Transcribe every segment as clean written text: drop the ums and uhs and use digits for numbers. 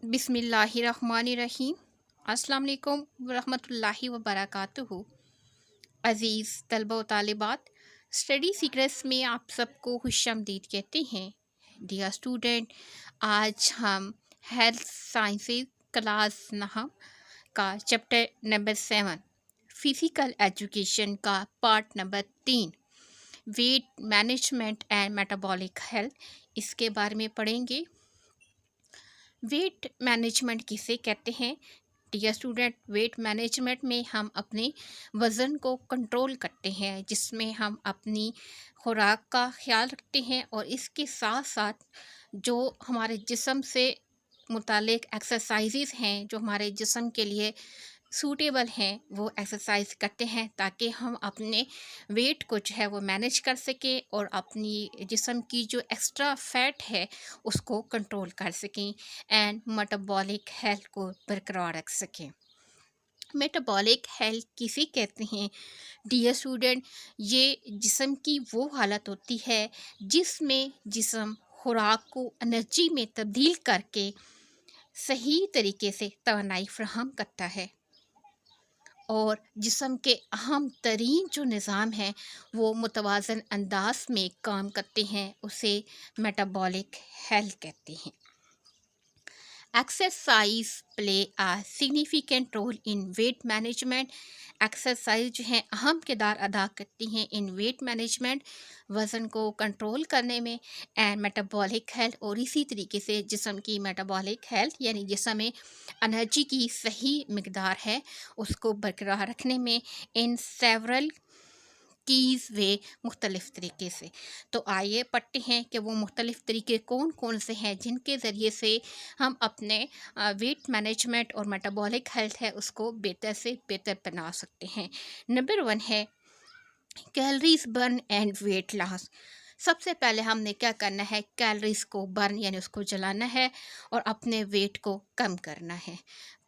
बिस्मिल्लाहिर्रहमानिर्रहीम। अस्सलाम वालेकुम वरहमतुल्लाहि वबरकातुहू। अज़ीज़ तलबा व तालिबात, स्टडी सीक्रेट्स में आप सबको खुशामदीद कहते हैं। डियर स्टूडेंट, आज हम हेल्थ साइंसेज क्लास नहम का चैप्टर नंबर 7 फिज़िकल एजुकेशन का part number 3 weight management and metabolic health, इसके बारे में पढ़ेंगे। वेट मैनेजमेंट किसे कहते हैं? डियर स्टूडेंट, वेट मैनेजमेंट में हम अपने वज़न को कंट्रोल करते हैं, जिसमें हम अपनी खुराक का ख्याल रखते हैं और इसके साथ साथ जो हमारे जिस्म से मुतालिक एक्सरसाइजेज़ हैं, जो हमारे जिस्म के लिए सूटेबल हैं, वो एक्सरसाइज करते हैं ताकि हम अपने वेट को जो है वो मैनेज कर सकें और अपनी जिस्म की जो एक्स्ट्रा फैट है उसको कंट्रोल कर सकें एंड मेटाबॉलिक हेल्थ को बरकरार रख सकें। मेटाबॉलिक हेल्थ किसे कहते हैं? डियर स्टूडेंट, ये जिस्म की वो हालत होती है जिसमें जिस्म खुराक को एनर्जी में तब्दील करके सही तरीके से तवानाई फराहम करता है और जिस्म के अहम तरीन जो निज़ाम हैं वो मुतवाज़न अंदाज में काम करते हैं, उसे मेटाबॉलिक हेल्थ कहते हैं। Exercise play a significant role in weight management. Exercise जो है अहम किरदार अदा करती हैं इन वेट मैनेजमेंट, वज़न को कंट्रोल करने में एंड मेटाबॉलिक हेल्थ, और इसी तरीके से जिस्म की मेटाबॉलिक हेल्थ यानी जिस्म में एनर्जी की सही मकदार है उसको बरकरार रखने में इन सेवरल कीज़ वे मुख्तलिफ़ तरीके से। तो आइए पढ़ते हैं कि वो मुख्तलिफ़ तरीके कौन कौन से हैं जिनके ज़रिए से हम अपने वेट मैनेजमेंट और मेटाबॉलिक हेल्थ है उसको बेहतर से बेहतर बना सकते हैं। नंबर 1 है calories burn and weight loss. सबसे पहले हमने क्या करना है, कैलोरीज को बर्न यानी उसको जलाना है और अपने वेट को कम करना है।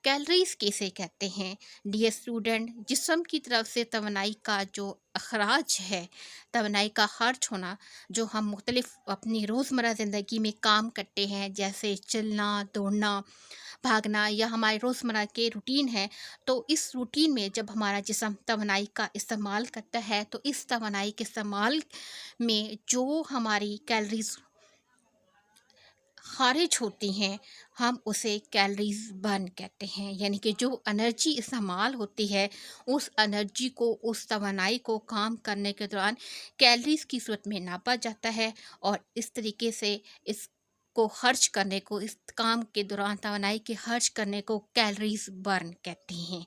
कैलोरीज किसे कहते हैं? डियर स्टूडेंट, जिस्म की तरफ से तवानाई का जो अखराज है, तवानाई का खर्च होना, जो हम मुख्तलिफ अपनी रोज़मर्रा ज़िंदगी में काम करते हैं जैसे चलना, दौड़ना, भागना या हमारे रोज़मर्रा के रूटीन है, तो इस रूटीन में जब हमारा जिस्म तवानाई का इस्तेमाल करता है तो इस तवानाई के इस्तेमाल में जो हमारी कैलोरीज खारिज होती हैं हम उसे कैलोरीज बर्न कहते हैं। यानी कि जो एनर्जी इस्तेमाल होती है उस एनर्जी को, उस तवानाई को काम करने के दौरान कैलोरीज की सूरत में नापा जाता है और इस तरीके से इसको खर्च करने को, इस काम के दौरान तवानाई के खर्च करने को कैलोरीज बर्न कहते हैं।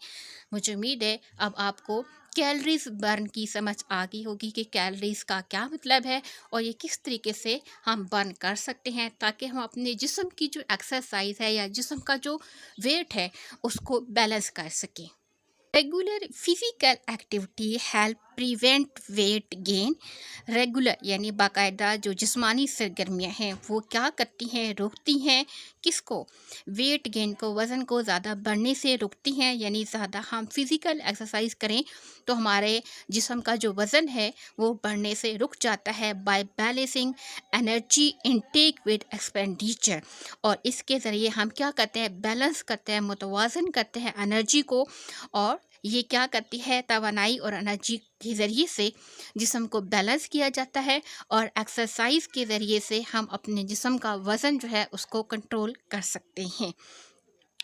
मुझे उम्मीद है अब आपको कैलोरीज बर्न की समझ आ गई होगी कि कैलोरीज का क्या मतलब है और ये किस तरीके से हम बर्न कर सकते हैं ताकि हम अपने जिस्म की जो एक्सरसाइज है या जिस्म का जो वेट है उसको बैलेंस कर सकें। Regular physical activity help prevent weight gain. Regular यानी बाकायदा जो जिस्मानी सरगर्मियाँ हैं वो क्या करती हैं, रोकती हैं किसको? वेट गेन को, वज़न को ज़्यादा बढ़ने से रोकती हैं। यानी ज़्यादा हम फिज़िकल एक्सरसाइज करें तो हमारे जिस्म का जो वज़न है वो बढ़ने से रुक जाता है by balancing energy intake with expenditure. और इसके ज़रिए हम क्या करते हैं, बैलेंस करते हैं, मुतवाज़न करते हैं एनर्जी को, और ये क्या करती है, तवानाई और एनर्जी के ज़रिए से जिस्म को बैलेंस किया जाता है और एक्सरसाइज के ज़रिए से हम अपने जिस्म का वज़न जो है उसको कंट्रोल कर सकते हैं।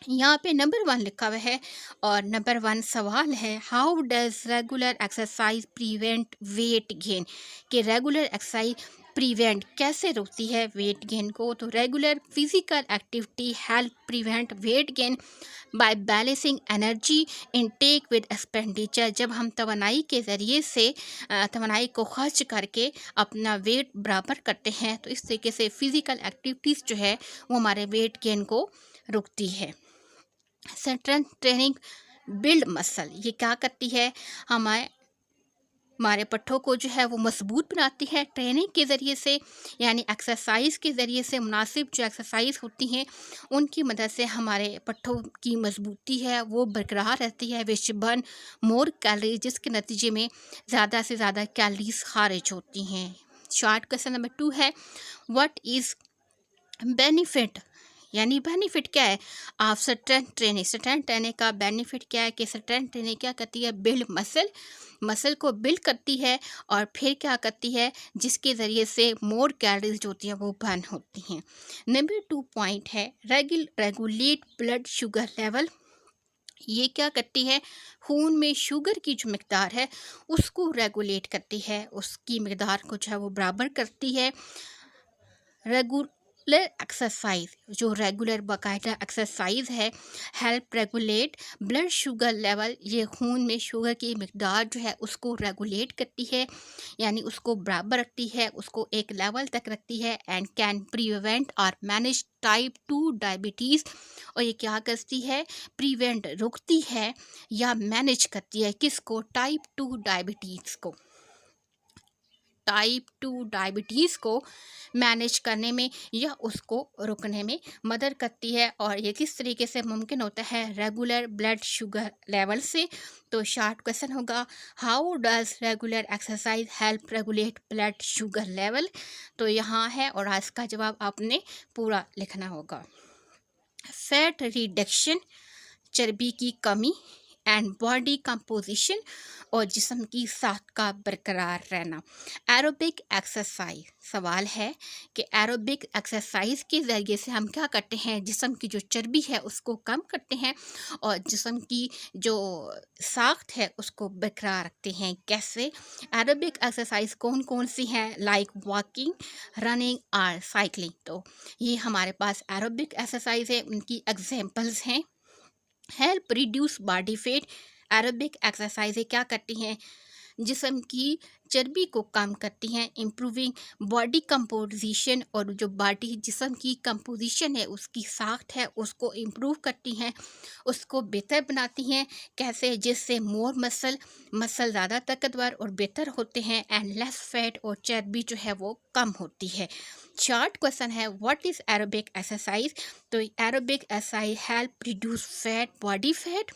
यहाँ पे नंबर 1 लिखा हुआ है और नंबर 1 सवाल है, how does regular exercise prevent weight gain. कि रेगुलर एक्सरसाइज प्रिवेंट कैसे रोकती है वेट गेन को? तो regular physical activity help prevent weight gain by balancing energy intake with expenditure. जब हम तवानाई के ज़रिए से तवानाई को खर्च करके अपना वेट बराबर करते हैं तो इस तरीके से फ़िज़िकल एक्टिविटीज़ जो है वो हमारे वेट गेन को रोकती है। स्ट्रेंथ ट्रेनिंग बिल्ड मसल, ये क्या करती है, हमारे पट्ठों को जो है वो मजबूत बनाती है ट्रेनिंग के ज़रिए से, यानी एक्सरसाइज के ज़रिए से। मुनासिब जो एक्सरसाइज होती हैं उनकी मदद से हमारे पट्ठों की मजबूती है वो बरकरार रहती है। विच बर्न मोर कैलोरीज, जिसके नतीजे में ज़्यादा से ज़्यादा कैलोरीज खारिज होती हैं। शॉर्ट क्वेश्चन नंबर 2 है, व्हाट इज़ बेनिफिट यानी बेनिफिट क्या है आप स्ट्रेंथ ट्रेनिंग का बेनिफिट क्या है कि स्ट्रेंथ ट्रेनिंग क्या करती है, बिल्ड मसल को बिल्ड करती है और फिर क्या करती है, जिसके ज़रिए से मोर कैलोरीज जो होती हैं वो बर्न होती हैं। नंबर 2 पॉइंट है रेगुलेट ब्लड शुगर लेवल। ये क्या करती है, खून में शुगर की जो मकदार है उसको रेगुलेट करती है, उसकी मकदार को जो है वो बराबर करती है। रेगुलर एक्सरसाइज, जो रेगुलर बाकायदा एक्सरसाइज है, help regulate blood sugar level. ये खून में शुगर की मकदार जो है उसको रेगुलेट करती है, यानी उसको बराबर रखती है, उसको एक लेवल तक रखती है। एंड कैन प्रिवेंट और मैनेज टाइप 2 डायबिटीज़। और ये क्या करती है, प्रिवेंट रोकती है या मैनेज करती है किसको, टाइप 2 डायबिटीज़ को। टाइप 2 डायबिटीज़ को मैनेज करने में या उसको रुकने में मदद करती है। और ये किस तरीके से मुमकिन होता है, रेगुलर ब्लड शुगर लेवल से। तो शॉर्ट क्वेश्चन होगा, how does regular exercise help regulate blood sugar level. तो यहाँ है और आज का जवाब आपने पूरा लिखना होगा। फैट रिडक्शन, चर्बी की कमी, एंड बॉडी कंपोजिशन और जिस्म की साख का बरकरार रहना। एरोबिक एक्सरसाइज, सवाल है कि एरोबिक एक्सरसाइज के ज़रिए से हम क्या करते हैं, जिस्म की जो चर्बी है उसको कम करते हैं और जिस्म की जो साख्त है उसको बरकरार रखते हैं। कैसे? एरोबिक एक्सरसाइज कौन कौन सी हैं, लाइक वॉकिंग, रनिंग और साइकिलिंग। तो ये हमारे पास एरोबिक एक्सरसाइज है, उनकी एग्जांपल्स हैं। Help reduce body fat, aerobic एक्सरसाइजें क्या करती हैं, जिस्म की चर्बी को कम करती हैं। इम्प्रूविंग बॉडी कंपोजिशन, और जो बॉडी जिस्म की कंपोजिशन है उसकी साख्त है उसको इम्प्रूव करती हैं, उसको बेहतर बनाती हैं। कैसे? जिससे मोर मसल ज़्यादा ताकतवर और बेहतर होते हैं। एंड लेस फैट, और चर्बी जो है वो कम होती है। शॉर्ट क्वेश्चन है, व्हाट इज़ एरोबिक एक्सरसाइज। तो aerobic exercise help reduce fat, body fat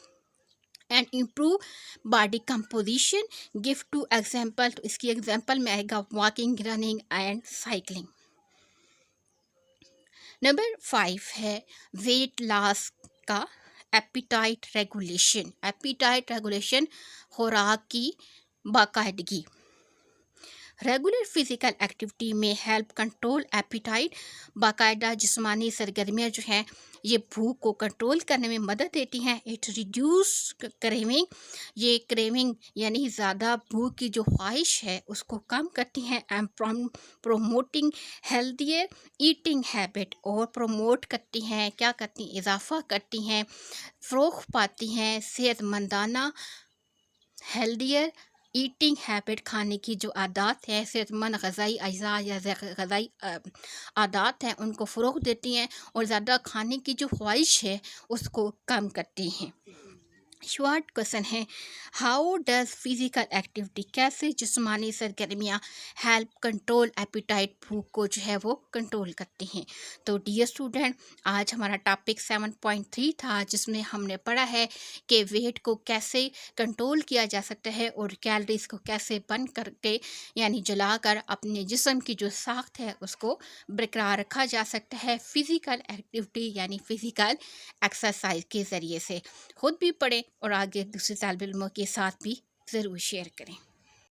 and improve body composition. Give two example, तो इसकी एग्जाम्पल में आएगा walking, running and cycling. Number 5 है वेट लॉस का एपिटाइट रेगुलेशन। एपिटाइट रेगुलेशन, खुराक की बाकायदगी। रेगुलर फिजिकल एक्टिविटी में हेल्प कंट्रोल एपिटाइट। बाकायदा जिस्मानी सरगर्मियाँ जो हैं ये भूख को कंट्रोल करने में मदद देती हैं। इट रिड्यूस क्रेविंग, ये क्रेविंग यानी ज़्यादा भूख की जो ख्वाहिश है उसको कम करती हैं। And promoting healthier eating habit, और प्रोमोट करती हैं, क्या करती हैं, इजाफा करती हैं, फ़रोग़ पाती हैं सेहतमंदाना हेल्दियर ईटिंग हैबिट, खाने की जो आदत है, सेहतमंद ग़ज़ाई अज़ा या ग़ज़ाई आदत हैं उनको फ़रोग़ देती हैं और ज़्यादा खाने की जो ख्वाहिश है उसको कम करती हैं। शॉर्ट क्वेश्चन है, हाउ डज फिज़िकल एक्टिविटी, कैसे जिस्मानी सरगर्मियाँ हेल्प कंट्रोल एपिटाइट, भूख को जो है वो कंट्रोल करती हैं। तो डियर स्टूडेंट, आज हमारा टॉपिक 7.3 था जिसमें हमने पढ़ा है कि वेट को कैसे कंट्रोल किया जा सकता है और कैलोरीज को कैसे बर्न करके यानी जलाकर अपने जिस्म की जो साख्त है उसको बरकरार रखा जा सकता है फ़िज़िकल एक्टिविटी यानी फ़िज़िकल एक्सरसाइज के ज़रिए से। खुद भी पढ़ें और आगे दूसरे तालिब इल्मों के साथ भी ज़रूर शेयर करें।